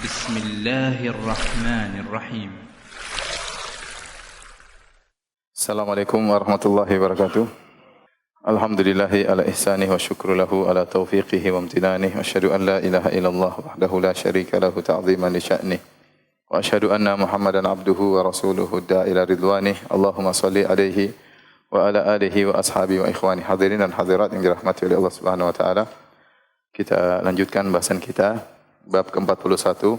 بسم الله الرحمن الرحيم. Assalamualaikum warahmatullahi wabarakatuh. Alhamdulillahi ala ihsanih wa syukru lahu ala taufiqihi wa amtinanih. Wa asyhadu an la ilaha illallah wahdahu la syarika lahu ta'ziman li sya'nih. Wa asyhadu anna Muhammadan abduhu wa rasuluhu da'ila ridwanih. Allahumma salli alaihi wa ala alihi wa ashabihi wa ikhwani hadirin dan hadirat yang dirahmati oleh Allah Subhanahu wa taala. Kita lanjutkan bahasan kita bab ke-41.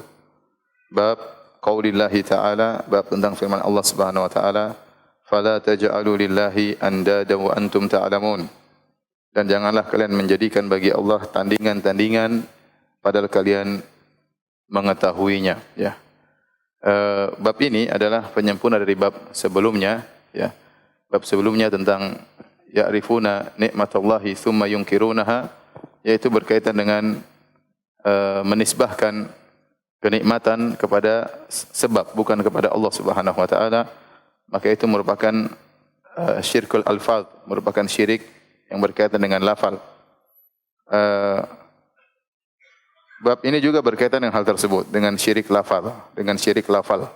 Bab qaulillahi ta'ala, bab tentang firman Allah Subhanahu wa taala, fala taj'alu lillahi andada wa antum ta'lamun. Dan janganlah kalian menjadikan bagi Allah tandingan-tandingan padahal kalian mengetahuinya, ya. Bab ini adalah penyempurna dari bab sebelumnya, ya. Bab sebelumnya tentang ya'rifuna nikmatallahi tsumma yunkirunaha, yaitu berkaitan dengan menisbahkan kenikmatan kepada sebab, bukan kepada Allah Subhanahu wa taala. Maka itu merupakan syirkul alfaz, merupakan syirik yang berkaitan dengan lafal. Bab ini juga berkaitan dengan hal tersebut, dengan syirik lafal,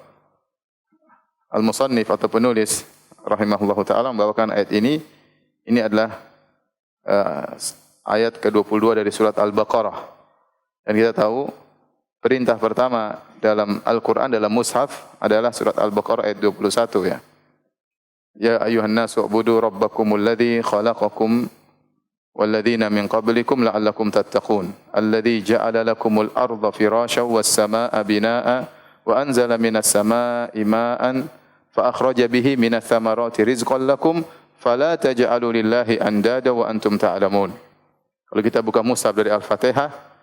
Al-musannif atau penulis rahimahullahu taala membawakan ayat ini. Ini adalah ayat ke-22 dari surat Al-Baqarah. Dan kita tahu perintah pertama dalam Al-Quran, dalam mushaf adalah surat Al-Baqarah ayat 21, ya. Ya ayuhan nasu ubudu rabbakumul ladzi khalaqakum walladzina min qablikum la'allakum tattaqun. Alladzi ja'ala lakumul arda firasyan was samaa'a binaa'a wa anzala minas samaa'i maa'an fa akhraja bihi minats thamarati rizqan lakum fala taj'alu lillahi andada wa antum ta'lamun. Kalau kita buka mushaf dari Al-Fatihah,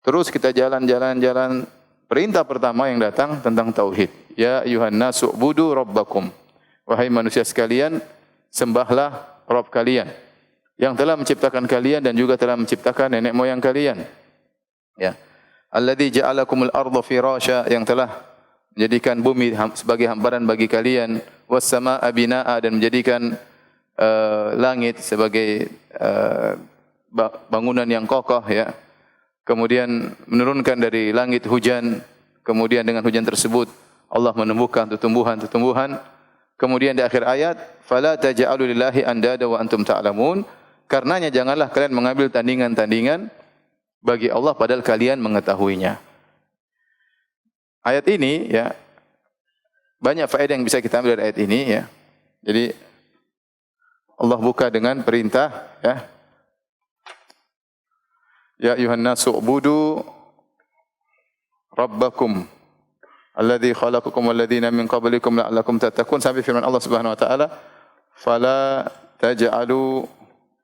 terus kita jalan, perintah pertama yang datang tentang tauhid. Ya ayuhan nasu ubudu rabbakum. Wahai manusia sekalian, sembahlah Rabb kalian yang telah menciptakan kalian dan juga telah menciptakan nenek moyang kalian. Ya. Alladzi ja'alakumul arda firasya, yang telah menjadikan bumi sebagai hamparan bagi kalian, was samaa'a binaa'a, dan menjadikan langit sebagai bangunan yang kokoh, ya. Kemudian menurunkan dari langit hujan, kemudian dengan hujan tersebut Allah menumbuhkan tumbuhan-tumbuhan. Kemudian di akhir ayat, fala taj'alu lillahi andada wa antum ta'lamun, karenanya janganlah kalian mengambil tandingan-tandingan bagi Allah padahal kalian mengetahuinya. Ayat ini, ya, banyak faedah yang bisa kita ambil dari ayat ini, ya. Jadi Allah buka dengan perintah, ya. Ya ayuhan nasu ubudu rabbakum alladzi khalaqakum walladzina min qablikum la'allakum tattaqun, sampai firman Allah Subhanahu wa taala, fala taj'alu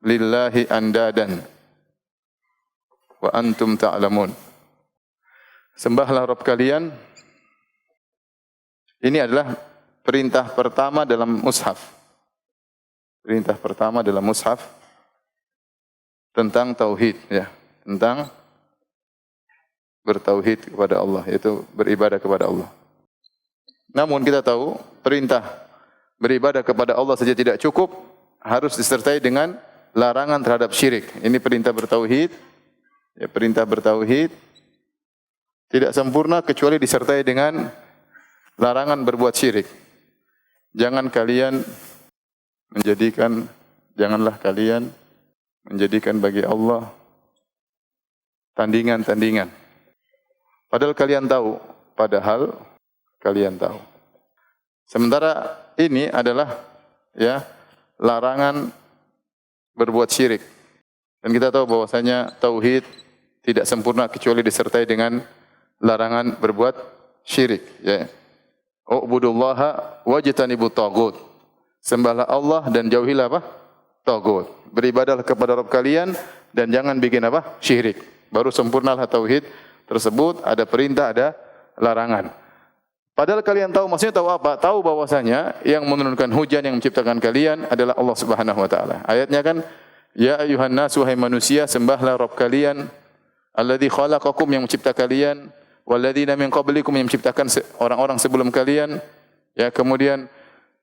lillahi andadan wa antum ta'lamun. Sembahlah Rabb kalian. Ini adalah perintah pertama dalam mushaf. Perintah pertama dalam mushaf tentang tauhid, ya. Tentang bertauhid kepada Allah, yaitu beribadah kepada Allah. Namun kita tahu perintah beribadah kepada Allah saja tidak cukup, harus disertai dengan larangan terhadap syirik. Ini perintah bertauhid, ya, perintah bertauhid tidak sempurna kecuali disertai dengan larangan berbuat syirik. Janganlah kalian menjadikan bagi Allah tandingan-tandingan. Padahal kalian tahu. Sementara ini adalah, ya, larangan berbuat syirik. Dan kita tahu bahwasanya tauhid tidak sempurna kecuali disertai dengan larangan berbuat syirik, ya. Ubudullaha wajtanibut taghut. Sembahlah Allah dan jauhilah apa? Taghut. Beribadahlah kepada Rabb kalian dan jangan bikin apa? Syirik. Baru sempurnalah tauhid tersebut, ada perintah, ada larangan. Padahal kalian tahu, maksudnya tahu apa? Tahu bahwasanya yang menurunkan hujan, yang menciptakan kalian adalah Allah Subhanahu wa taala. Ayatnya kan, ya ayuhan nas, wahai manusia, sembahlah Rabb kalian, alladzi khalaqakum, yang mencipta kalian, walladzina min qablikum, yang menciptakan orang-orang sebelum kalian, ya. Kemudian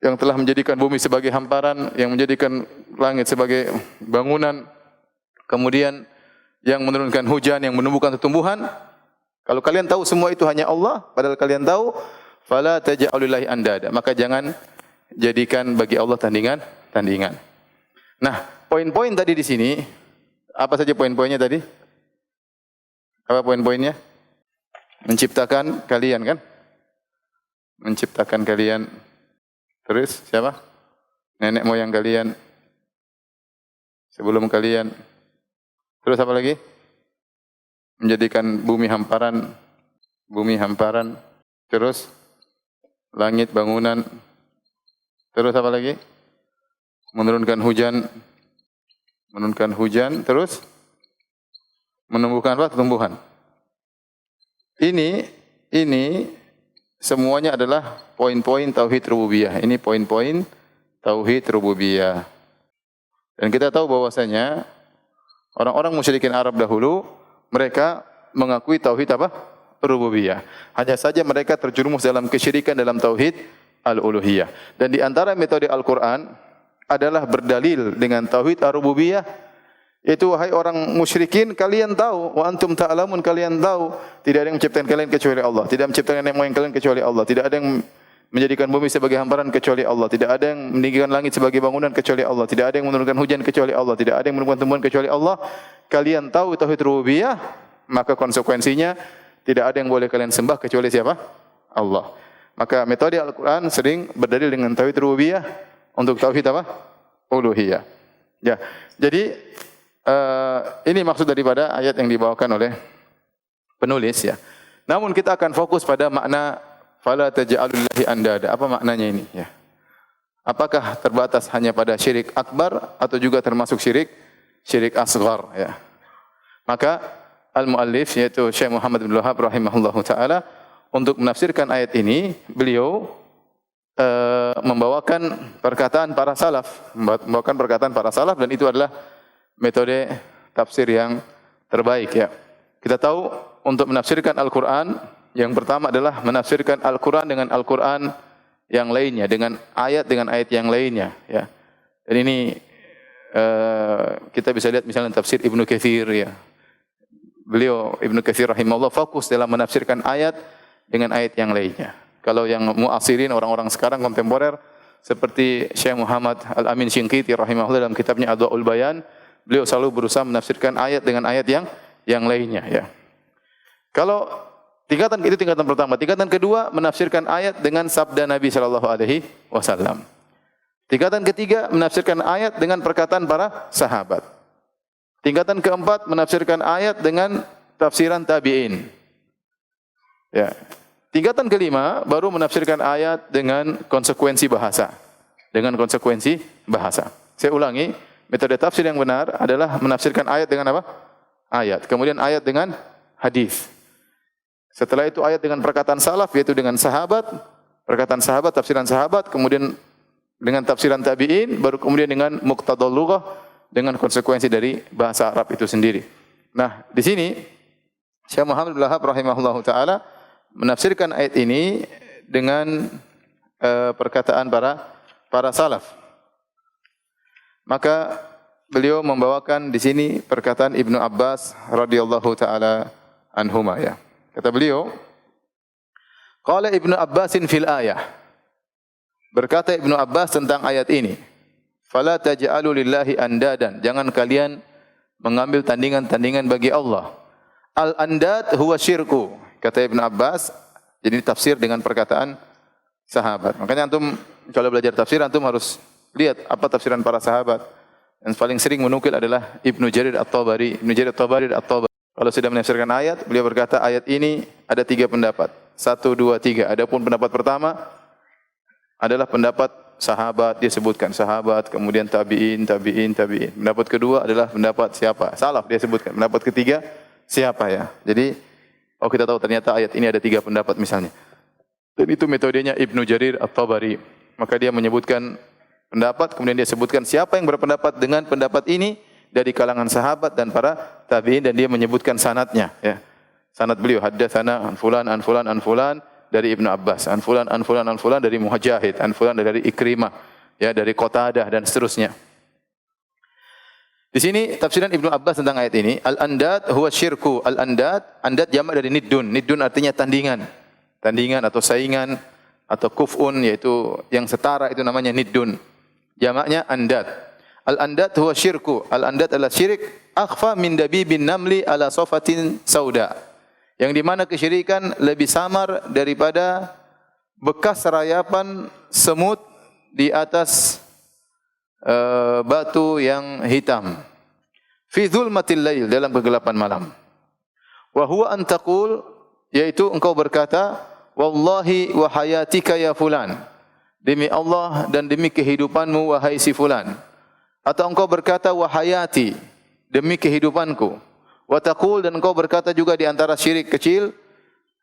yang telah menjadikan bumi sebagai hamparan, yang menjadikan langit sebagai bangunan, kemudian yang menurunkan hujan, yang menumbuhkan tumbuhan. Kalau kalian tahu semua itu hanya Allah, padahal kalian tahu, fala taj'alulillahi andada. Maka jangan jadikan bagi Allah tandingan. Nah, poin-poin tadi di sini, apa saja poin-poinnya tadi? Apa poin-poinnya? Menciptakan kalian kan? Menciptakan kalian. Terus siapa? Nenek moyang kalian. Sebelum kalian. Terus apa lagi? Menjadikan bumi hamparan. Terus langit bangunan. Terus apa lagi? Menurunkan hujan. Terus menumbuhkan apa? Tumbuhan. Ini semuanya adalah poin-poin tauhid rububiyah. Ini poin-poin tauhid rububiyah. Dan kita tahu bahwasanya orang-orang musyrikin Arab dahulu mereka mengakui tauhid apa? Rububiyah. Hanya saja mereka terjerumus dalam kesyirikan dalam tauhid al-uluhiyah. Dan di antara metode Al-Qur'an adalah berdalil dengan tauhid ar-rububiyah. Itu wahai orang musyrikin, kalian tahu, wa antum ta'lamun, kalian tahu, tidak ada yang menciptakan kalian kecuali Allah, tidak menciptakan nenek moyang kalian kecuali Allah, tidak ada yang menjadikan bumi sebagai hamparan kecuali Allah, tidak ada yang meninggikan langit sebagai bangunan kecuali Allah, tidak ada yang menurunkan hujan kecuali Allah, tidak ada yang menurunkan tumbuhan kecuali Allah. Kalian tahu tauhid rububiyah, maka konsekuensinya tidak ada yang boleh kalian sembah kecuali siapa? Allah. Maka metode Al-Qur'an sering berdalil dengan tauhid rububiyah untuk tauhid apa? Uluhiyah. Ya. Jadi ini maksud daripada ayat yang dibawakan oleh penulis ya. Namun kita akan fokus pada makna fala taj'alulillahi andada. Apa maknanya ini ya? Apakah terbatas hanya pada syirik akbar atau juga termasuk syirik asghar ya? Maka al-muallif yaitu Syekh Muhammad bin Wahab rahimahullahu taala untuk menafsirkan ayat ini beliau membawakan perkataan para salaf, dan itu adalah metode tafsir yang terbaik ya. Kita tahu untuk menafsirkan Al-Qur'an yang pertama adalah menafsirkan Al-Qur'an dengan Al-Qur'an yang lainnya, dengan ayat yang lainnya ya. Dan ini kita bisa lihat misalnya tafsir Ibnu Katsir ya. Beliau Ibnu Katsir rahimahullah fokus dalam menafsirkan ayat dengan ayat yang lainnya. Kalau yang mu'asirin, orang-orang sekarang kontemporer seperti Syekh Muhammad Al-Amin Syinqiti rahimahullah dalam kitabnya Adwa'ul Bayan, beliau selalu berusaha menafsirkan ayat dengan ayat yang lainnya ya. Kalau tingkatan pertama, tingkatan kedua menafsirkan ayat dengan sabda Nabi sallallahu alaihi wasallam. Tingkatan ketiga menafsirkan ayat dengan perkataan para sahabat. Tingkatan keempat menafsirkan ayat dengan tafsiran tabi'in. Ya. Tingkatan kelima baru menafsirkan ayat dengan konsekuensi bahasa. Saya ulangi, metode tafsir yang benar adalah menafsirkan ayat dengan apa? Ayat. Kemudian ayat dengan hadis. Setelah itu ayat dengan perkataan salaf, yaitu dengan sahabat, perkataan sahabat, tafsiran sahabat, kemudian dengan tafsiran tabi'in, baru kemudian dengan muqtadal lughah, dengan konsekuensi dari bahasa Arab itu sendiri. Nah, di sini Syekh Muhammad bin Wahab rahimahullahu taala menafsirkan ayat ini dengan perkataan para salaf. Maka beliau membawakan di sini perkataan Ibnu Abbas radhiyallahu taala anhuma ya. Kata beliau, qala Ibnu Abbasin fil ayah. Berkata Ibnu Abbas tentang ayat ini, fala taj'alu lillahi andadan. Jangan kalian mengambil tandingan-tandingan bagi Allah. Al-andad huwa syirku. Kata Ibnu Abbas, jadi tafsir dengan perkataan sahabat. Makanya antum kalau belajar tafsir antum harus lihat apa tafsiran para sahabat. Yang paling sering menukil adalah Ibnu Jarir At-Tabari. Kalau sudah menafsirkan ayat, beliau berkata ayat ini ada 3 pendapat. 1, 2, 3. Adapun pendapat pertama adalah pendapat sahabat, dia sebutkan sahabat, kemudian tabi'in. Pendapat kedua adalah pendapat siapa? Salaf dia sebutkan. Pendapat ketiga siapa ya? Jadi kita tahu ternyata ayat ini ada 3 pendapat misalnya. Dan itu metodenya Ibnu Jarir At-Tabari. Maka dia menyebutkan pendapat, kemudian dia sebutkan siapa yang berpendapat dengan pendapat ini dari kalangan sahabat dan para tabi'in, dan dia menyebutkan sanadnya ya. Sanad beliau haddatsana an fulan dari Ibnu Abbas, an fulan dari Muhajahid, an fulan dari Ikrimah, ya dari Qatadah dan seterusnya. Di sini tafsiran Ibnu Abbas tentang ayat ini, al-andad huwa syirku. Al-andad, andad jamak dari niddun. Niddun artinya tandingan. Tandingan atau saingan atau kuf'un, yaitu yang setara, itu namanya niddun. Jamaknya andad. Al-andad huwa syirku. Al-andad adalah syirik akhfa min dabibin namli ala sofatin sauda. Yang di mana kesyirikan lebih samar daripada bekas rayapan semut di atas batu yang hitam. Fi dzulmatil lail, dalam kegelapan malam. Wa huwa an taqul, yaitu engkau berkata, wallahi wa hayatika ya fulan. Demi Allah dan demi kehidupanmu wahai si fulan. Atau engkau berkata wa hayati, demi kehidupanku. Wa taqul, dan engkau berkata juga di antara syirik kecil,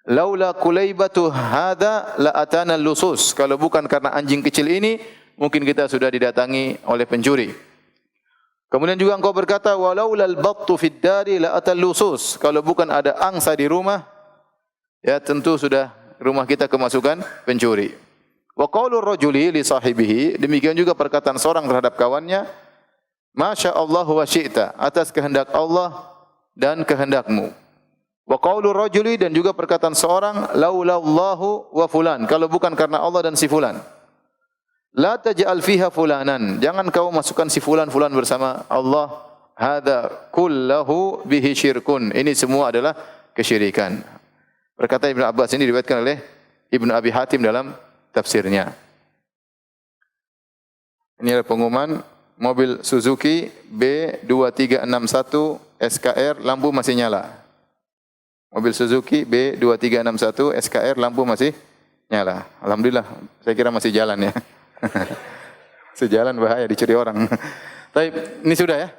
laula kulaibatu hadza la atana lusus. Kalau bukan karena anjing kecil ini, mungkin kita sudah didatangi oleh pencuri. Kemudian juga engkau berkata, walaulal battu fid dari la atal lusus. Kalau bukan ada angsa di rumah, ya tentu sudah rumah kita kemasukan pencuri. Wa qaulur rajuli li sahibihi, demikian juga perkataan seorang terhadap kawannya, masya Allah wa syi'ta, atas kehendak Allah dan kehendakmu. Wa qaulur rajuli, dan juga perkataan seorang, laulallahu wa fulan, kalau bukan karena Allah dan si fulan. La taj'al fiha fulanan, jangan kau masukkan si fulan bersama Allah. Hadza kullahu bihi syirkun, ini semua adalah kesyirikan. Berkata Ibnu Abbas, ini diriwayatkan oleh Ibnu Abi Hatim dalam tafsirnya. Ini adalah pengumuman mobil Suzuki B2361 SKR, lampu masih nyala. Mobil Suzuki B2361 SKR, lampu masih nyala. Alhamdulillah, saya kira masih jalan ya. Sejalan bahaya dicuri orang. Tapi ini sudah ya.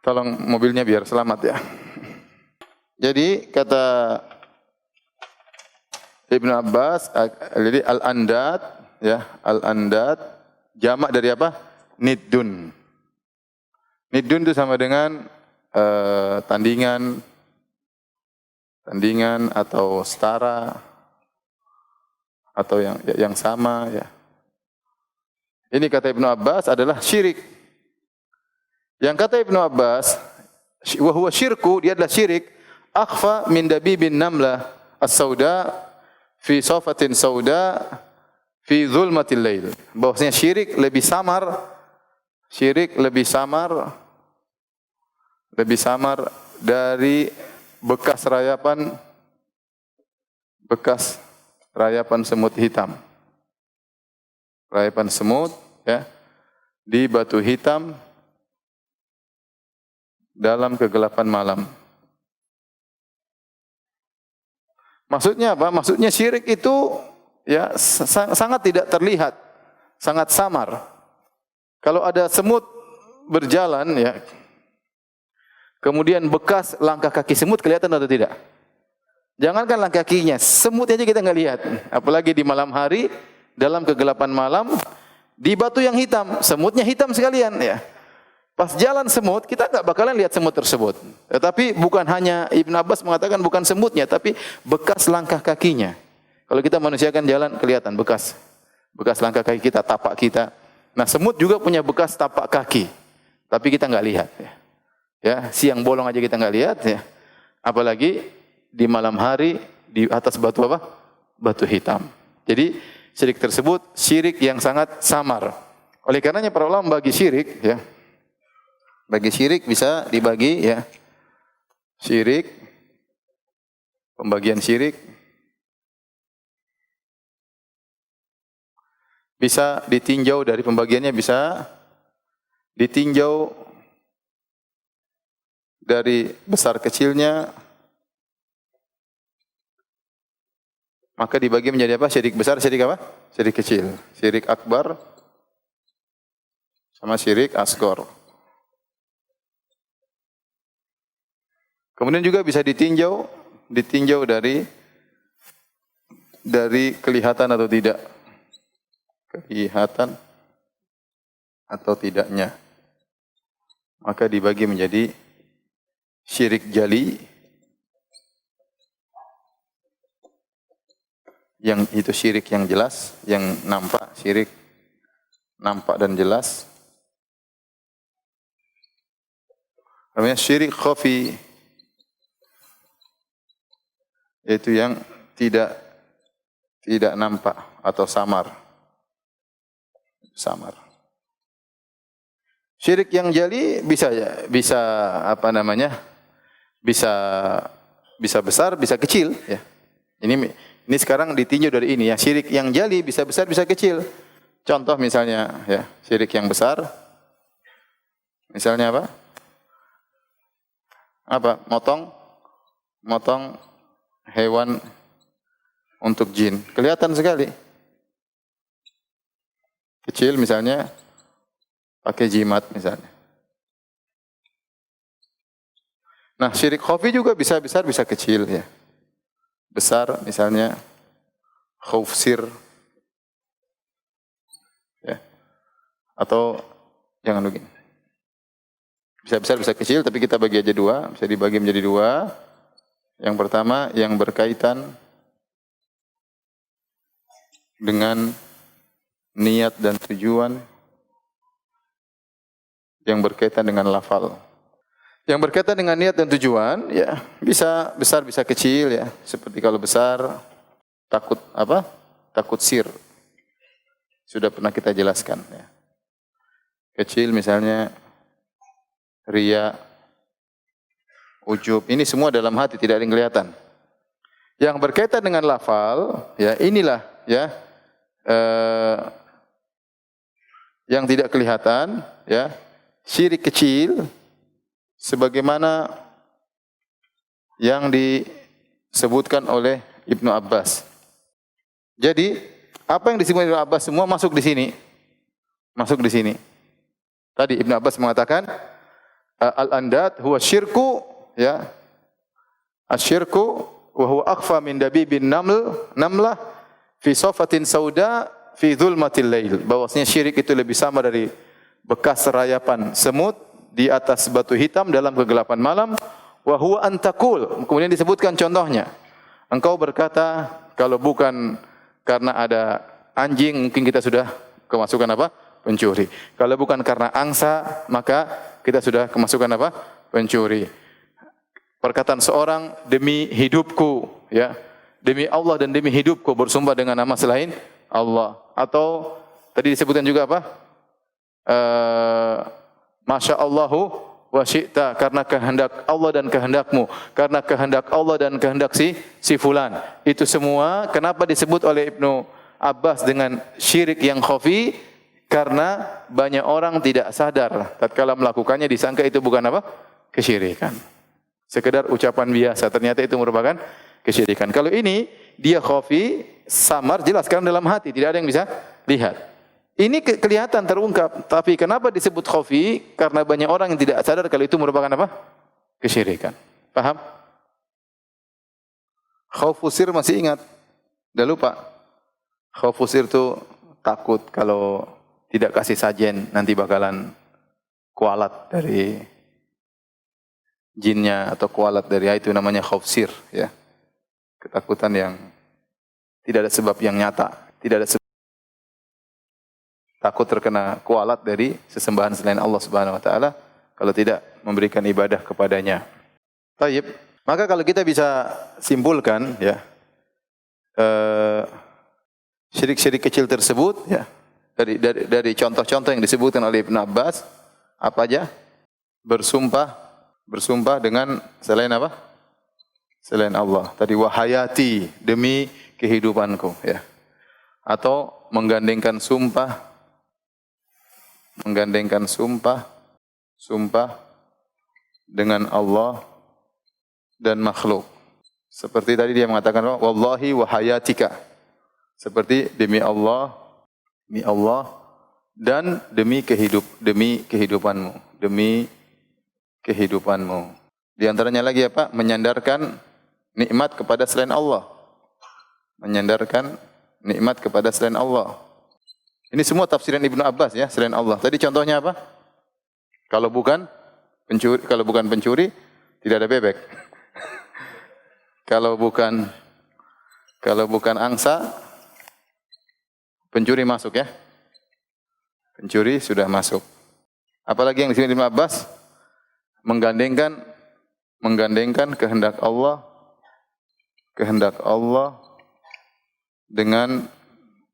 Tolong mobilnya biar selamat ya. Jadi kata Ibnu Abbas, jadi al-andad ya, al-andad jamak dari apa? Niddun. Niddun itu sama dengan tandingan atau setara atau yang sama ya. Ini kata Ibnu Abbas adalah syirik. Yang kata Ibnu Abbas, wa huwa syirku, dia adalah syirik akhfa min dabibin namlah as-sauda fi safatin sauda fi zulmatil lail. Bahwasanya syirik lebih samar dari bekas rayapan semut hitam. Rayapan semut ya di batu hitam dalam kegelapan malam. Maksudnya apa? Maksudnya syirik itu ya sangat tidak terlihat, sangat samar. Kalau ada semut berjalan ya, kemudian bekas langkah kaki semut kelihatan atau tidak? Jangankan langkah kakinya, semut aja kita nggak lihat. Apalagi di malam hari, dalam kegelapan malam, di batu yang hitam, semutnya hitam sekalian ya. Pas jalan semut, kita nggak bakalan lihat semut tersebut. Tetapi bukan hanya, Ibnu Abbas mengatakan bukan semutnya, tapi bekas langkah kakinya. Kalau kita manusia kan jalan kelihatan bekas langkah kaki kita, tapak kita. Nah semut juga punya bekas tapak kaki, tapi kita nggak lihat. Ya, siang bolong aja kita nggak lihat. Ya. Apalagi di malam hari di atas batu apa? Batu hitam. Jadi syirik tersebut syirik yang sangat samar. Oleh karenanya para ulama bagi syirik ya. Bagi syirik bisa dibagi ya. Syirik, pembagian syirik bisa ditinjau dari pembagiannya, bisa ditinjau dari besar kecilnya, maka dibagi menjadi apa? Syirik besar, syirik apa? Syirik kecil. Syirik akbar sama syirik asghar. Kemudian juga bisa ditinjau dari kelihatan atau tidak. Kelihatan atau tidaknya. Maka dibagi menjadi syirik jali, yang itu syirik yang jelas, yang nampak, syirik nampak dan jelas. Namanya syirik khafi, yaitu yang tidak nampak atau samar. Samar. Syirik yang jali bisa apa namanya? Bisa besar, bisa kecil ya. Ini sekarang ditinjau dari ini ya. Syirik yang jali bisa besar, bisa kecil. Contoh misalnya ya, syirik yang besar misalnya apa? Motong hewan untuk jin. Kelihatan sekali. Kecil misalnya pakai jimat misalnya. Nah, syirik khafi juga bisa besar, bisa kecil ya. Besar misalnya khauf sir ya. Atau jangan begini. Bisa besar, bisa kecil, tapi kita bagi aja dua. Bisa dibagi menjadi dua. Yang pertama, yang berkaitan dengan niat dan tujuan. Yang berkaitan dengan lafal. Yang berkaitan dengan niat dan tujuan, ya bisa besar, bisa kecil ya. Seperti kalau besar, takut apa? Takut sir. Sudah pernah kita jelaskan ya. Kecil misalnya riya, ujub, ini semua dalam hati, tidak ada yang kelihatan. Yang berkaitan dengan lafal, ya inilah ya yang tidak kelihatan, ya syirik kecil, sebagaimana yang disebutkan oleh Ibnu Abbas. Jadi apa yang disebutkan Ibnu Abbas semua masuk di sini, masuk di sini. Tadi Ibnu Abbas mengatakan al-andad huwa syirku ya. Asyirku wa huwa akhfa min dabibin namlah fi safatin sauda fi dhulmatil lail. Bahwasanya syirik itu lebih sama dari bekas rayapan semut di atas batu hitam dalam kegelapan malam. Wa huwa antakul. Kemudian disebutkan contohnya. Engkau berkata kalau bukan karena ada anjing mungkin kita sudah kemasukan apa? Pencuri. Kalau bukan karena angsa maka kita sudah kemasukan apa? Pencuri. Perkataan seorang demi hidupku, ya, demi Allah dan demi hidupku bersumpah dengan nama selain Allah. Atau tadi disebutkan juga apa? Masya Allahu wa syi'ta, karena kehendak Allah dan kehendakmu, karena kehendak Allah dan kehendak si fulan. Itu semua kenapa disebut oleh Ibnu Abbas dengan syirik yang khafi? Karena banyak orang tidak sadar tatkala melakukannya disangka itu bukan apa? Kesyirikan. Sekedar ucapan biasa, ternyata itu merupakan kesyirikan. Kalau ini dia khafi, samar, jelas karena dalam hati, tidak ada yang bisa lihat. Ini kelihatan terungkap, tapi kenapa disebut khafi? Karena banyak orang yang tidak sadar kalau itu merupakan apa? Kesyirikan. Paham? Khaufusir masih ingat? Udah lupa? Khaufusir itu takut kalau tidak kasih sajen nanti bakalan kualat dari jinnya atau kualat dari itu namanya khaufsir ya. Ketakutan yang tidak ada sebab yang nyata, tidak ada sebab. Takut terkena kualat dari sesembahan selain Allah Subhanahu wa taala kalau tidak memberikan ibadah kepadanya. Baik, maka kalau kita bisa simpulkan ya syirik-syirik kecil tersebut ya dari contoh-contoh yang disebutkan oleh Ibnu Abbas apa aja? Bersumpah dengan selain apa? Selain Allah. Tadi wahayati, demi kehidupanku ya. Atau menggandengkan sumpah dengan Allah dan makhluk. Seperti tadi dia mengatakan wallahi wahayatika. Seperti demi Allah dan demi kehidupanmu. Di antaranya lagi apa? Menyandarkan nikmat kepada selain Allah. Menyandarkan nikmat kepada selain Allah. Ini semua tafsiran Ibnu Abbas ya, selain Allah. Tadi contohnya apa? Kalau bukan pencuri tidak ada bebek. Kalau bukan angsa, pencuri masuk ya. Pencuri sudah masuk. Apalagi yang di sini Ibnu Abbas? menggandengkan kehendak Allah dengan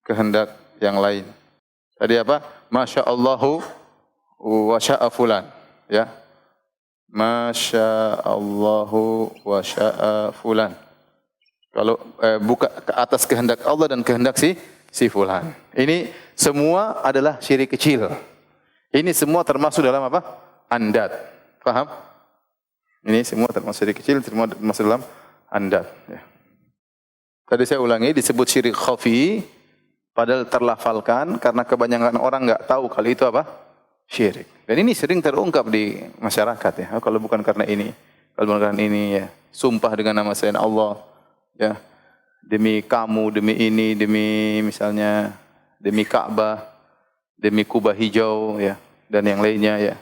kehendak yang lain. Tadi apa? Masya Allahu wa sya'a fulan. Ya. Masya Allahu wa sya'a fulan. Kalau buka ke atas kehendak Allah dan kehendak si fulan. Ini semua adalah syirik kecil. Ini semua termasuk dalam apa? Andad. Paham? Ini semua termasuk syirik kecil, semua termasuk dalam andad. Ya. Tadi saya ulangi, disebut syirik khafi, padahal terlafalkan karena kebanyakan orang enggak tahu kalau itu apa? Syirik. Dan ini sering terungkap di masyarakat ya. Kalau bukan karena ini, kalau bukan karena ini ya, sumpah dengan nama selain Allah ya. Demi kamu, demi ini, demi misalnya demi Ka'bah, demi Kubah hijau ya, dan yang lainnya ya.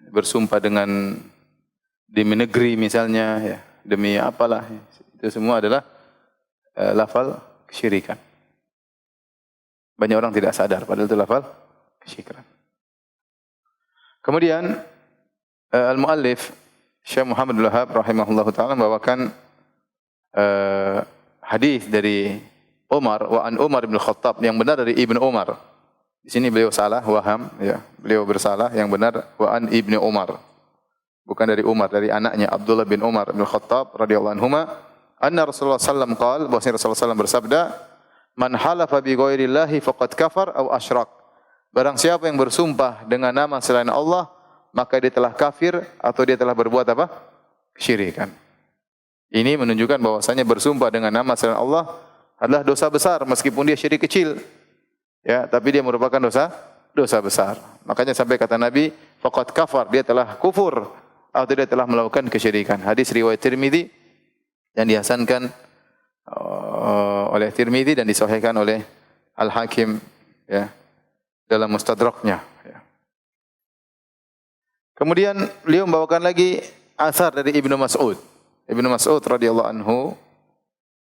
Bersumpah dengan demi negeri misalnya ya, demi apalah ya. Itu semua adalah lafal kesyirikan. Banyak orang tidak sadar padahal itu lafal kesyirikan. Kemudian al-muallif Syekh Muhammad bin Wahab rahimahullahu taala membawakan hadis dari Umar wa an Umar bin Khattab, yang benar dari Ibnu Umar. Di sini beliau salah, waham ya. Beliau bersalah, yang benar wa an Ibnu Umar. Bukan dari Umar, dari anaknya Abdullah bin Umar bin Khattab radhiyallahu anhuma. Anna Rasulullah sallallahu alaihi wasallam qaal, bahwasanya Rasulullah sallallahu bersabda, "Man halafa bi ghairillahi faqad kafar aw asyrak." Barang siapa yang bersumpah dengan nama selain Allah, maka dia telah kafir atau dia telah berbuat apa? Kesyirikan. Ini menunjukkan bahwasanya bersumpah dengan nama selain Allah adalah dosa besar meskipun dia syirik kecil. Ya, tapi dia merupakan dosa besar. Makanya sampai kata Nabi, faqad kafar, dia telah kufur atau dia telah melakukan kesyirikan. Hadis riwayat Tirmizi yang dihasankan oleh Tirmizi dan disahihkan oleh Al-Hakim ya dalam Mustadraknya ya. Kemudian beliau membawakan lagi asar dari Ibnu Mas'ud. Ibnu Mas'ud radhiyallahu anhu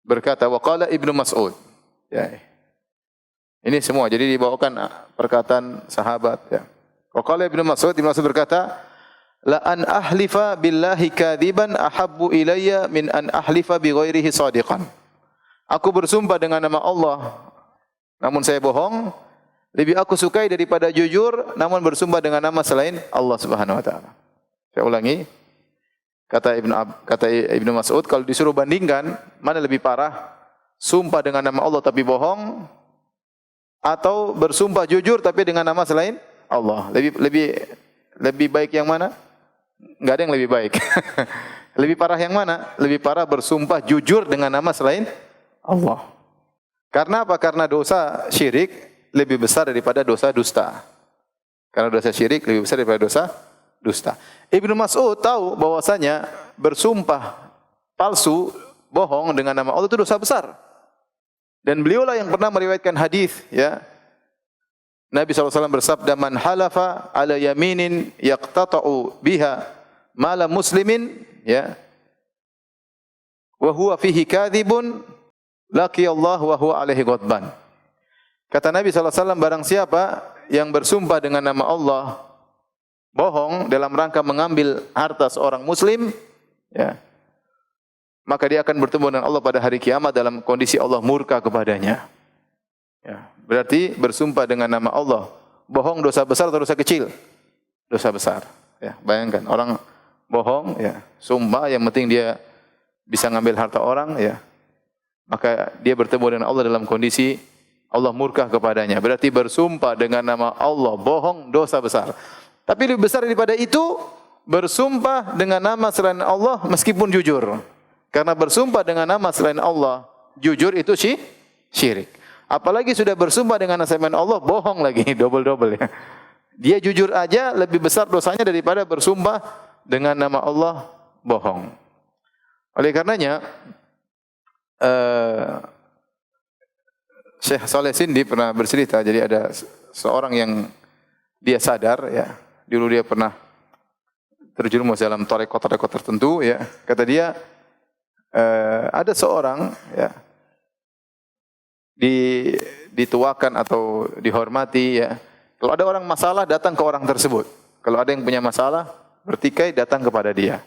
berkata, wa qala Ibnu Mas'ud. Ya. Ini semua jadi dibawakan perkataan sahabat ya. Wa qala Ibnu Mas'ud berkata, la an ahlifa billahi kadziban ahabbu ilayya min an ahlifa bi ghairihi shadiqan. Aku bersumpah dengan nama Allah namun saya bohong, lebih aku sukai daripada jujur namun bersumpah dengan nama selain Allah Subhanahu wa taala. Saya ulangi. Kata Ibnu Mas'ud, kalau disuruh bandingkan mana lebih parah? Sumpah dengan nama Allah tapi bohong atau bersumpah jujur tapi dengan nama selain Allah? Lebih baik yang mana? Enggak ada yang lebih baik. Lebih parah yang mana? Lebih parah bersumpah jujur dengan nama selain Allah. Karena apa? Karena dosa syirik lebih besar daripada dosa dusta. Karena dosa syirik lebih besar daripada dosa dusta. Ibnu Mas'ud tahu bahwasanya bersumpah palsu, bohong dengan nama Allah itu dosa besar. Dan beliaulah yang pernah meriwayatkan hadis ya. Nabi SAW bersabda, man halafa ala yaminin yaqtata'u biha mala muslimin ya wa huwa fihi kadhibun laqiyallahu wa huwa alaihi ghadban. Kata Nabi SAW, barang siapa yang bersumpah dengan nama Allah bohong dalam rangka mengambil harta seorang muslim ya, maka dia akan bertemu dengan Allah pada hari kiamat dalam kondisi Allah murka kepadanya. Ya, berarti bersumpah dengan nama Allah bohong dosa besar atau dosa kecil? Dosa besar. Ya, bayangkan orang bohong ya, sumpah yang penting dia bisa ngambil harta orang ya, maka dia bertemu dengan Allah dalam kondisi Allah murka kepadanya. Berarti bersumpah dengan nama Allah bohong dosa besar. Tapi lebih besar daripada itu bersumpah dengan nama selain Allah meskipun jujur. Karena bersumpah dengan nama selain Allah jujur itu syirik. Apalagi sudah bersumpah dengan nama selain Allah bohong lagi, double-double ya. Dia jujur aja lebih besar dosanya daripada bersumpah dengan nama Allah bohong. Oleh karenanya Syekh Saleh Sindi pernah bercerita, jadi ada seorang yang dia sadar ya, dulu dia pernah terjerumus dalam tarekat tertentu ya. Kata dia ada seorang ya dituakan atau dihormati ya. Kalau ada orang masalah datang ke orang tersebut. Kalau ada yang punya masalah bertikai datang kepada dia.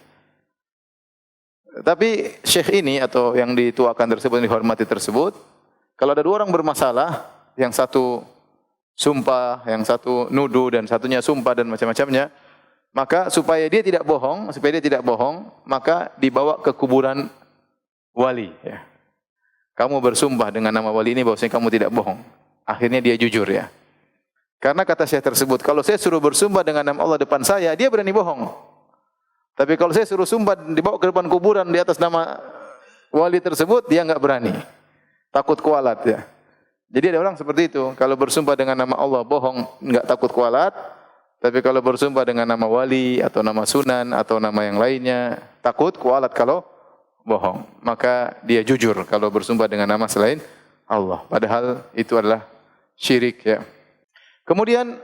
Tapi syekh ini atau yang dituakan tersebut, yang dihormati tersebut, kalau ada dua orang bermasalah, yang satu sumpah, yang satu nuduh dan satunya sumpah dan macam-macamnya, maka supaya dia tidak bohong, maka dibawa ke kuburan wali. Ya. Kamu bersumpah dengan nama wali ini bahwasanya kamu tidak bohong. Akhirnya dia jujur ya. Karena kata syekh tersebut, kalau saya suruh bersumpah dengan nama Allah depan saya, dia berani bohong. Tapi kalau saya suruh sumpah dibawa ke depan kuburan di atas nama wali tersebut, dia enggak berani. Takut kualat ya. Jadi ada orang seperti itu, kalau bersumpah dengan nama Allah bohong, enggak takut kualat. Tapi kalau bersumpah dengan nama wali atau nama sunan atau nama yang lainnya, takut kualat kalau bohong. Maka dia jujur kalau bersumpah dengan nama selain Allah. Padahal itu adalah syirik ya. Kemudian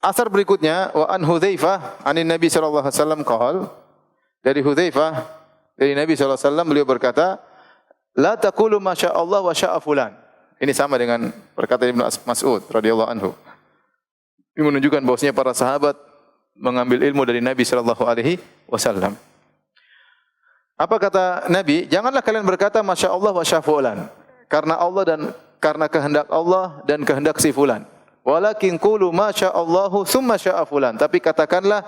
asar berikutnya wa an Hudzaifah anin Nabi sallallahu alaihi wasallam qaal, dari Hudzaifah dari Nabi sallallahu alaihi wasallam beliau berkata, la taqulu masyaallah wa syaa fulan. Ini sama dengan perkataan Ibnu Mas'ud radhiyallahu anhu. Ini menunjukkan bahwasanya para sahabat mengambil ilmu dari Nabi sallallahu alaihi wasallam. Apa kata Nabi? Janganlah kalian berkata masyaallah wa syaa fulan. Karena Allah dan karena kehendak Allah dan kehendak si fulan. Walakin qulu ma sya'allahu tsumma sya'a fulan. Tapi katakanlah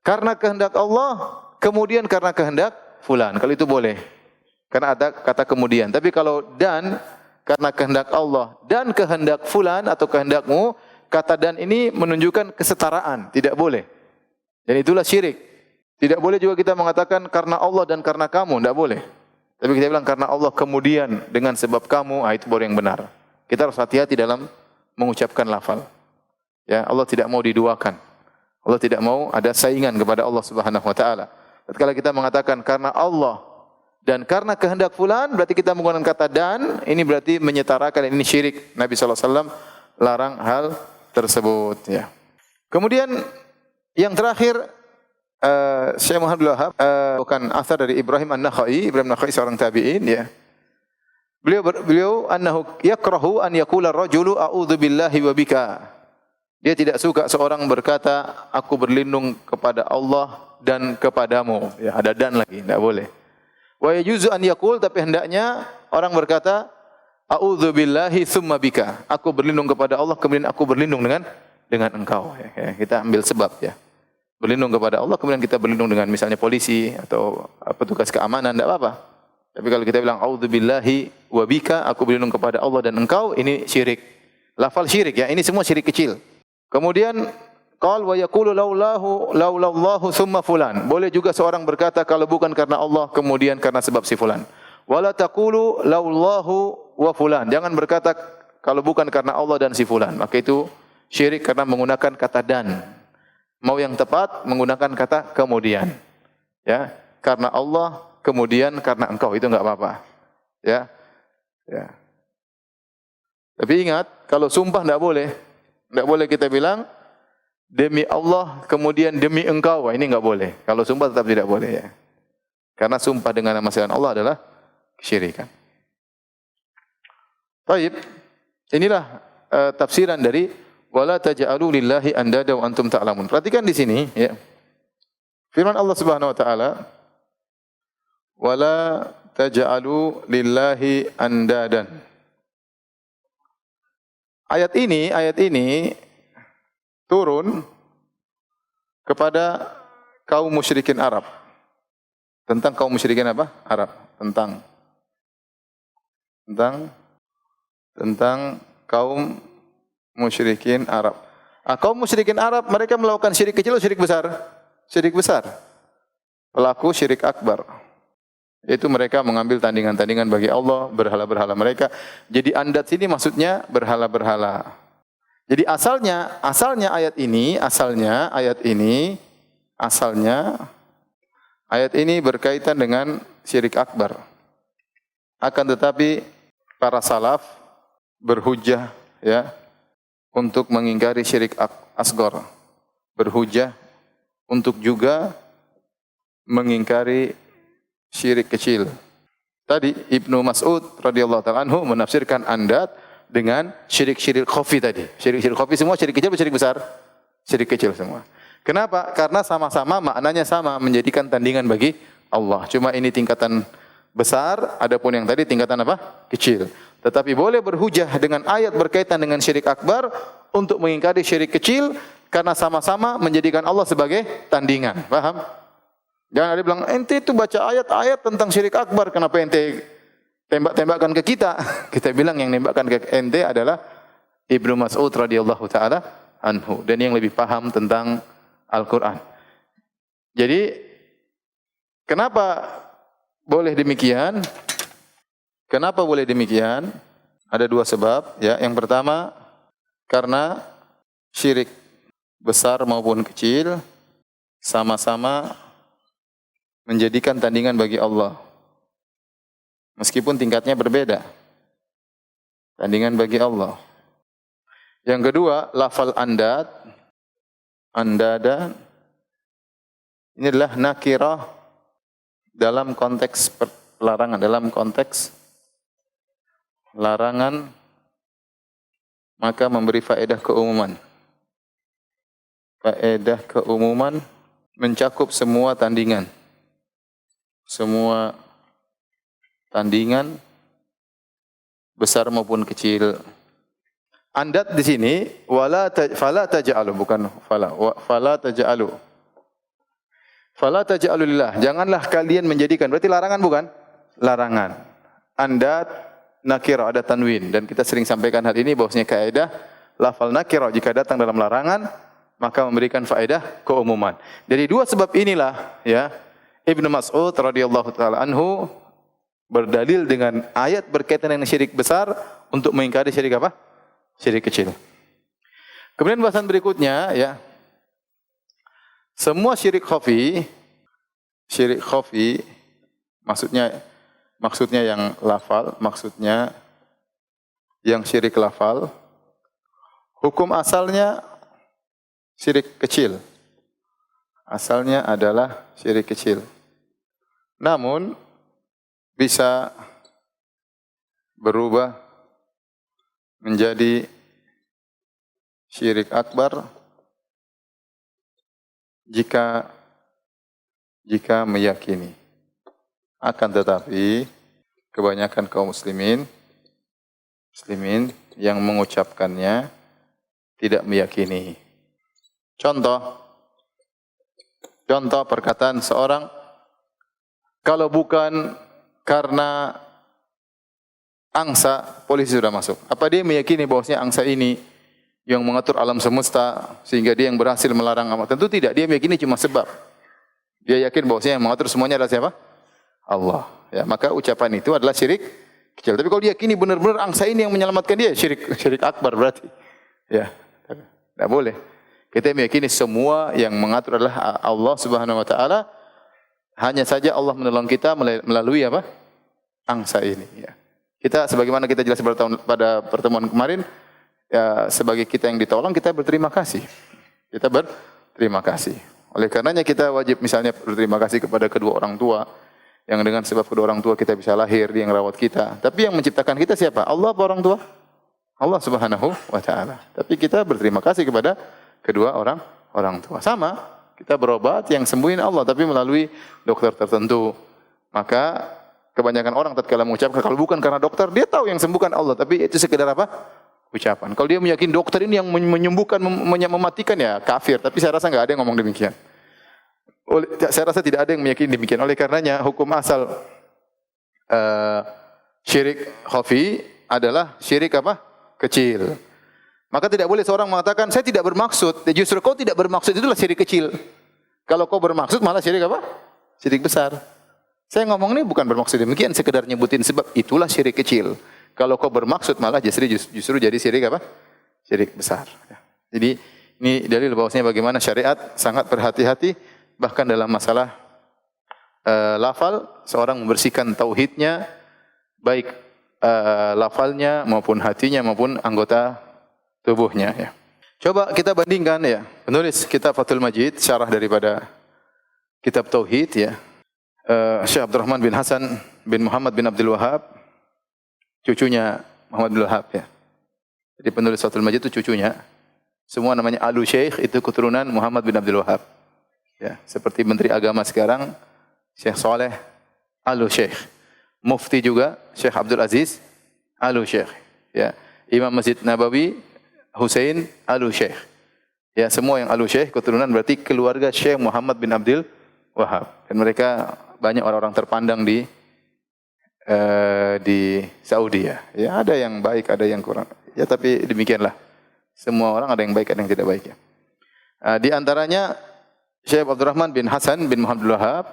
karena kehendak Allah kemudian karena kehendak fulan. Kalau itu boleh. Karena ada kata kemudian. Tapi kalau dan karena kehendak Allah dan kehendak fulan atau kehendakmu, kata dan ini menunjukkan kesetaraan, tidak boleh. Dan itulah syirik. Tidak boleh juga kita mengatakan karena Allah dan karena kamu, tidak boleh. Tapi kita bilang karena Allah kemudian dengan sebab kamu, itu baru yang benar. Kita harus hati-hati dalam mengucapkan lafal. Ya, Allah tidak mau diduakan. Allah tidak mau ada saingan kepada Allah Subhanahu wa taala. Tatkala kita mengatakan karena Allah dan karena kehendak fulan, berarti kita menggunakan kata dan, ini berarti menyetarakan, ini syirik. Nabi sallallahu alaihi wasallam larang hal tersebut ya. Kemudian yang terakhir Syekh Muhammad Abdul Wahhab bukan asar dari Ibrahim An-Nakhai, Ibrahim An-Nakhai seorang tabi'in ya. Beliau annahu yakrahu an yaqula ar-rajulu a'udzu billahi wa bika. Dia tidak suka seorang berkata aku berlindung kepada Allah dan kepadamu. Ya, ada dan lagi, tidak boleh. Wa yajuzu an yaqul, tapi hendaknya orang berkata a'udzu billahi tsumma bika. Aku berlindung kepada Allah kemudian aku berlindung dengan engkau ya. Kita ambil sebab ya. Berlindung kepada Allah kemudian kita berlindung dengan misalnya polisi atau petugas keamanan, tidak apa-apa. Tapi kalau kita bilang a'udzubillahi wa bika, aku berlindung kepada Allah dan engkau, ini syirik. Lafal syirik ya, ini semua syirik kecil. Kemudian qal wa yaqulu laulallahu tsumma fulan. Boleh juga seorang berkata kalau bukan karena Allah kemudian karena sebab si fulan. Wala taqulu laulallahu wa fulan. Jangan berkata kalau bukan karena Allah dan si fulan. Maka itu syirik karena menggunakan kata dan. Mau yang tepat menggunakan kata kemudian. Ya, karena Allah kemudian karena engkau, itu enggak apa-apa. Ya. Ya. Tapi ingat, kalau sumpah enggak boleh. Enggak boleh kita bilang demi Allah kemudian demi engkau. Ini enggak boleh. Kalau sumpah tetap tidak boleh ya. Karena sumpah dengan nama selain Allah adalah kesyirikan. Baik. Inilah tafsiran dari wala taj'alu lillahi andada wa antum ta'lamun. Perhatikan di sini ya. Firman Allah Subhanahu wa taala, wala taj'alu lillahi andadan. Ayat ini turun kepada kaum musyrikin Arab. Tentang kaum musyrikin apa? Arab. Tentang kaum musyrikin Arab. Kaum musyrikin Arab mereka melakukan syirik kecil atau syirik besar? Syirik besar. Pelaku syirik akbar. Yaitu mereka mengambil tandingan-tandingan bagi Allah, berhala-berhala mereka. Jadi andat sini maksudnya berhala-berhala. Jadi asalnya ayat ini berkaitan dengan syirik akbar. Akan tetapi para salaf berhujjah ya untuk mengingkari syirik asghar. Berhujjah untuk juga mengingkari syirik kecil. Tadi Ibnu Mas'ud radhiyallahu taala anhu menafsirkan andat dengan syirik-syirik khafi tadi. Syirik-syirik khafi semua syirik kecil atau syirik besar? Syirik kecil semua. Kenapa? Karena sama-sama maknanya sama, menjadikan tandingan bagi Allah. Cuma ini tingkatan besar, adapun yang tadi tingkatan apa? Kecil. Tetapi boleh berhujah dengan ayat berkaitan dengan syirik akbar untuk mengingkari syirik kecil karena sama-sama menjadikan Allah sebagai tandingan. Paham? Jangan ada bilang, ente itu baca ayat-ayat tentang syirik akbar, kenapa ente tembak-tembakan ke kita? Kita bilang yang nembakkan ke ente adalah Ibnu Mas'ud radhiyallahu taala anhu, dan yang lebih paham tentang Al-Quran. Jadi, kenapa boleh demikian? Kenapa boleh demikian? Ada dua sebab. Ya, yang pertama, karena syirik besar maupun kecil sama-sama menjadikan tandingan bagi Allah. Meskipun tingkatnya berbeda. Tandingan bagi Allah. Yang kedua, lafal andada, ini adalah nakirah dalam konteks larangan, dalam konteks larangan, maka memberi faedah keumuman. Faedah keumuman mencakup semua tandingan. Semua tandingan besar maupun kecil. Andat di sini fala taj'alu, bukan fala taj'alu. Fala taj'alu lillah, janganlah kalian menjadikan, berarti larangan bukan? Larangan. Andat nakirah, ada tanwin, dan kita sering sampaikan hal ini bahwasanya kaidah lafal nakirah jika datang dalam larangan maka memberikan faedah keumuman. Dari dua sebab inilah ya Ibnu Mas'ud radhiyallahu taala anhu berdalil dengan ayat berkaitan dengan syirik besar untuk mengingkari syirik apa? Syirik kecil. Kemudian bahasan berikutnya ya, semua syirik khafi maksudnya yang lafal, maksudnya yang syirik lafal, hukum asalnya syirik kecil. Asalnya adalah syirik kecil. Namun bisa berubah menjadi syirik akbar jika meyakini. Akan tetapi kebanyakan kaum muslimin yang mengucapkannya tidak meyakini. Contoh perkataan seorang, kalau bukan karena angsa, polisi sudah masuk. Apa dia meyakini bahwasanya angsa ini yang mengatur alam semesta sehingga dia yang berhasil melarang amal? Tentu tidak. Dia meyakini cuma sebab. Dia yakin bahwasanya yang mengatur semuanya adalah siapa? Allah. Ya, maka ucapan itu adalah syirik kecil. Tapi kalau dia yakini benar-benar angsa ini yang menyelamatkan dia, syirik akbar berarti. Ya, tidak boleh. Kita meyakini semua yang mengatur adalah Allah Subhanahu wa taala. Hanya saja Allah menolong kita melalui apa? Angsa ini, ya. Kita sebagaimana kita jelas pada pertemuan kemarin, ya, sebagai kita yang ditolong, kita berterima kasih. Kita berterima kasih. Oleh karenanya kita wajib misalnya berterima kasih kepada kedua orang tua, yang dengan sebab kedua orang tua kita bisa lahir, dia yang rawat kita. Tapi yang menciptakan kita siapa? Allah apa orang tua? Allah Subhanahu wa taala. Tapi kita berterima kasih kepada kedua orang tua. Sama, kita berobat yang sembuhin Allah, tapi melalui dokter tertentu. Maka kebanyakan orang tatkala mengucapkan, kalau bukan karena dokter, dia tahu yang sembuhkan Allah, tapi itu sekedar apa? Ucapan. Kalau dia meyakini dokter ini yang menyembuhkan, mematikan, ya kafir. Tapi saya rasa enggak ada yang ngomong demikian. Saya rasa tidak ada yang meyakini demikian. Oleh karenanya hukum asal syirik khafi adalah syirik apa? Kecil. Maka tidak boleh seorang mengatakan, saya tidak bermaksud. Justru kau tidak bermaksud, itulah syirik kecil. Kalau kau bermaksud malah syirik apa? Syirik besar. Saya ngomong ini bukan bermaksud demikian, sekedar nyebutin sebab, itulah syirik kecil. Kalau kau bermaksud malah justru jadi syirik apa? Syirik besar. Jadi ini dalil bahwasanya bagaimana syariat sangat berhati-hati, bahkan dalam masalah lafal, seorang membersihkan tauhidnya, baik lafalnya maupun hatinya maupun anggota tubuhnya. Ya. Coba kita bandingkan ya, penulis kitab Fathul Majid, syarah daripada kitab Tauhid ya, Syekh Abdurrahman bin Hasan bin Muhammad bin Abdul Wahab, cucunya Muhammad bin Wahab ya. Jadi penulis Fathul Majid itu cucunya Semua namanya Alu Syekh, itu keturunan Muhammad bin Abdul Wahab. Ya, seperti Menteri Agama sekarang, Syekh Saleh Alu Syekh. Mufti juga, Syekh Abdul Aziz Alu Syekh. Ya, Imam Masjid Nabawi, Hussein Alu Syekh. Ya, semua yang Alu Syekh keturunan berarti keluarga Syekh Muhammad bin Abdul Wahab. Dan mereka banyak orang-orang terpandang di Saudi ya. Ya, ada yang baik, ada yang kurang. Ya, tapi demikianlah. Semua orang ada yang baik, ada yang tidak baik ya. Di antaranya Syekh Abdurrahman bin Hasan bin Muhammad bin Wahab,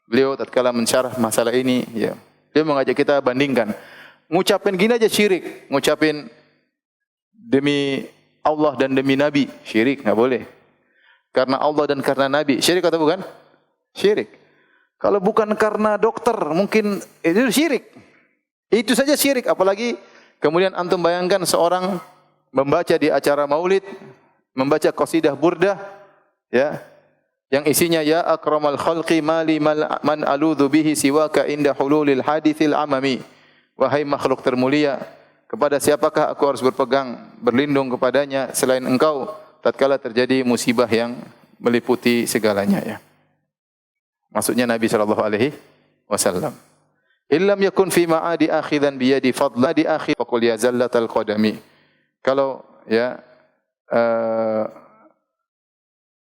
beliau tatkala mensyarah masalah ini ya. Dia mengajak kita bandingkan. Ngucapin gini aja syirik, ngucapin demi Allah dan demi Nabi, syirik enggak boleh. Karena Allah dan karena Nabi, syirik atau bukan? Syirik. Kalau bukan karena dokter, mungkin itu syirik. Itu saja syirik, apalagi kemudian antum bayangkan seorang membaca di acara maulid, membaca qasidah burdah, ya, yang isinya ya akramal khalqi mali man aludhu bihi siwaka inda hululil hadithil amami. Wahai makhluk termulia, kepada siapakah aku harus berpegang, berlindung kepadanya selain engkau tatkala terjadi musibah yang meliputi segalanya ya. Maksudnya Nabi sallallahu alaihi wasallam. Illam yakun fi ma'adi akhidan bi yadi fadla di akhir faqul ya zallatal qadami. Kalau ya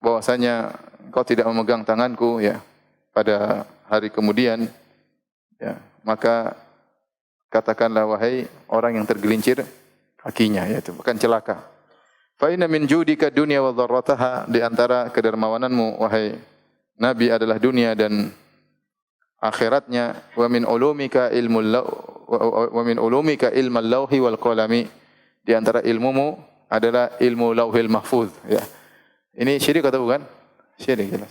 bahwasanya engkau tidak memegang tanganku ya pada hari kemudian ya, maka katakanlah wahai orang yang tergelincir kakinya, yaitu bukan celaka. Fa inna min judika dunya wa dharrataha, di antara kedermawananmu wahai Nabi adalah dunia dan akhiratnya. Wa min ulumika ilmal lauhi wal qalami, di antara ilmumu adalah ilmu lauhil mahfuz ya. Ini syirik atau bukan? Syirik jelas.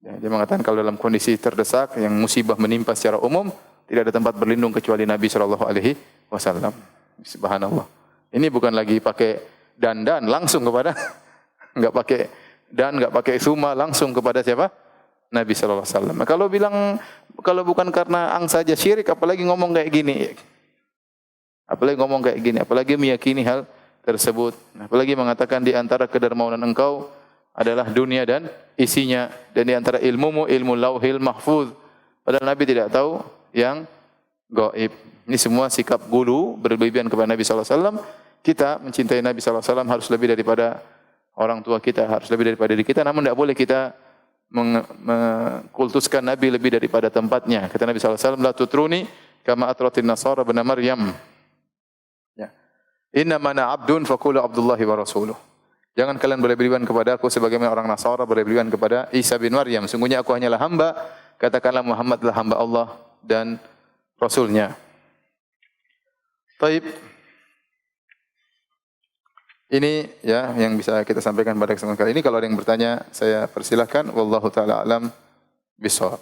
Ya, dia mengatakan kalau dalam kondisi terdesak yang musibah menimpa secara umum, tidak ada tempat berlindung kecuali Nabi sallallahu alaihi wasallam. Subhanallah. Ini bukan lagi pakai dandan langsung kepada enggak pakai dan enggak pakai suma, langsung kepada siapa? Nabi sallallahu alaihi wasallam. Kalau bilang kalau bukan karena ang saja syirik, apalagi ngomong kayak gini. Apalagi ngomong kayak gini, apalagi meyakini hal tersebut. Apalagi mengatakan di antara kedermawanan engkau adalah dunia dan isinya, dan di antara ilmumu ilmu lauhil mahfuz. Padahal Nabi tidak tahu yang gaib. Ini semua sikap gulu berlebihan kepada Nabi sallallahu alaihi wasallam. Kita mencintai Nabi sallallahu alaihi wasallam harus lebih daripada orang tua kita, harus lebih daripada diri kita, namun tidak boleh kita mengkultuskan Nabi lebih daripada tempatnya. Kata Nabi sallallahu alaihi wasallam, la tutruni kama atratin nasara ibn Maryam. Ya. Inna mana abdun faqulu Abdullahi wa rasuluh. Jangan kalian berlebihan kepada aku sebagaimana orang Nasara berlebihan kepada Isa bin Maryam. Sungguhnya aku hanyalah hamba, katakanlah Muhammad adalah hamba Allah dan Rasulnya. Taib. Ini ya yang bisa kita sampaikan pada kesempatan kali ini. Kalau ada yang bertanya, saya persilahkan. Wallahu taala alam bishawab.